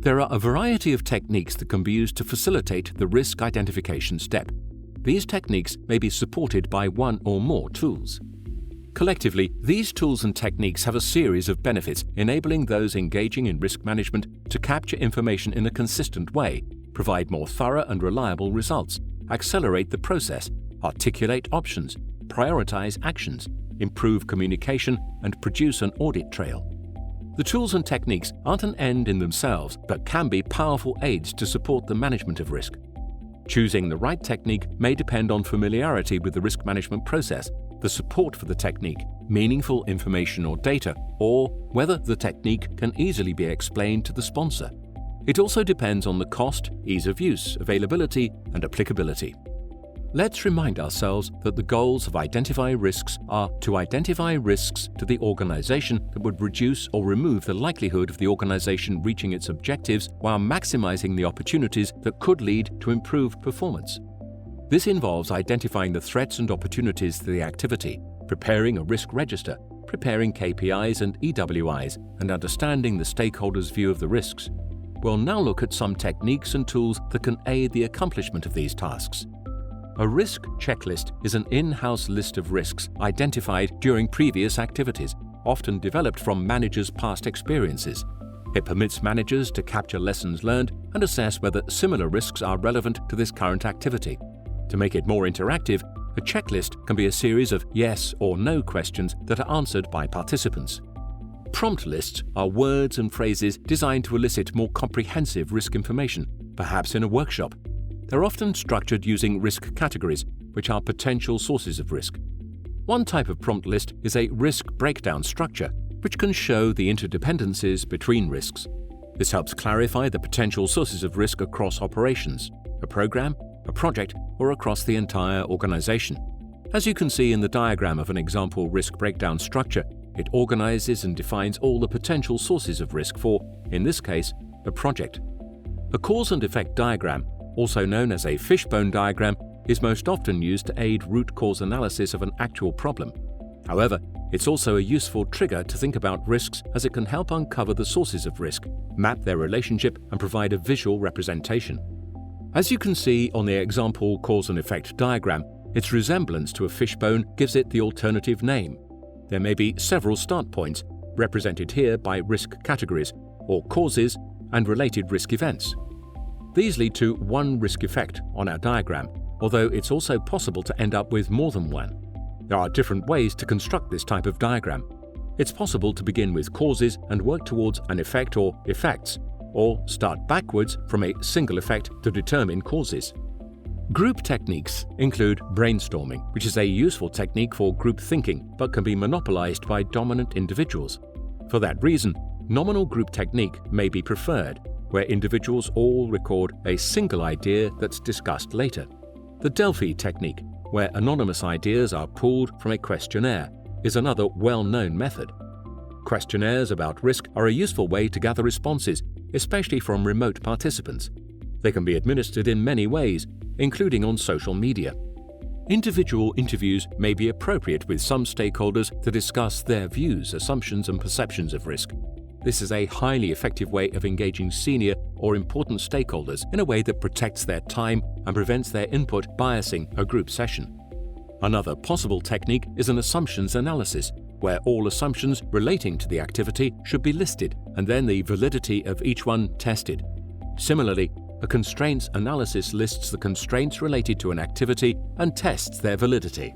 There are a variety of techniques that can be used to facilitate the risk identification step. These techniques may be supported by one or more tools. Collectively, these tools and techniques have a series of benefits, enabling those engaging in risk management to capture information in a consistent way, provide more thorough and reliable results, accelerate the process, articulate options, prioritize actions, improve communication, and produce an audit trail. The tools and techniques aren't an end in themselves, but can be powerful aids to support the management of risk. Choosing the right technique may depend on familiarity with the risk management process, the support for the technique, meaningful information or data, or whether the technique can easily be explained to the sponsor. It also depends on the cost, ease of use, availability, and applicability. Let's remind ourselves that the goals of Identify Risks are to identify risks to the organization that would reduce or remove the likelihood of the organization reaching its objectives while maximizing the opportunities that could lead to improved performance. This involves identifying the threats and opportunities to the activity, preparing a risk register, preparing KPIs and EWIs, and understanding the stakeholders' view of the risks. We'll now look at some techniques and tools that can aid the accomplishment of these tasks. A risk checklist is an in-house list of risks identified during previous activities, often developed from managers' past experiences. It permits managers to capture lessons learned and assess whether similar risks are relevant to this current activity. To make it more interactive, a checklist can be a series of yes or no questions that are answered by participants. Prompt lists are words and phrases designed to elicit more comprehensive risk information, perhaps in a workshop. They're often structured using risk categories, which are potential sources of risk. One type of prompt list is a risk breakdown structure, which can show the interdependencies between risks. This helps clarify the potential sources of risk across operations, a program, a project, or across the entire organization. As you can see in the diagram of an example risk breakdown structure, it organizes and defines all the potential sources of risk for, in this case, a project. A cause and effect diagram, also known as a fishbone diagram, is most often used to aid root cause analysis of an actual problem. However, it's also a useful trigger to think about risks, as it can help uncover the sources of risk, map their relationship, and provide a visual representation. As you can see on the example cause and effect diagram, its resemblance to a fishbone gives it the alternative name. There may be several start points, represented here by risk categories, or causes, and related risk events. These lead to one risk effect on our diagram, although it's also possible to end up with more than one. There are different ways to construct this type of diagram. It's possible to begin with causes and work towards an effect or effects, or start backwards from a single effect to determine causes. Group techniques include brainstorming, which is a useful technique for group thinking but can be monopolized by dominant individuals. For that reason, nominal group technique may be preferred, where individuals all record a single idea that's discussed later. The Delphi technique, where anonymous ideas are pulled from a questionnaire, is another well-known method. Questionnaires about risk are a useful way to gather responses, especially from remote participants. They can be administered in many ways, including on social media. Individual interviews may be appropriate with some stakeholders to discuss their views, assumptions, and perceptions of risk. This is a highly effective way of engaging senior or important stakeholders in a way that protects their time and prevents their input biasing a group session. Another possible technique is an assumptions analysis, where all assumptions relating to the activity should be listed and then the validity of each one tested. Similarly, a constraints analysis lists the constraints related to an activity and tests their validity.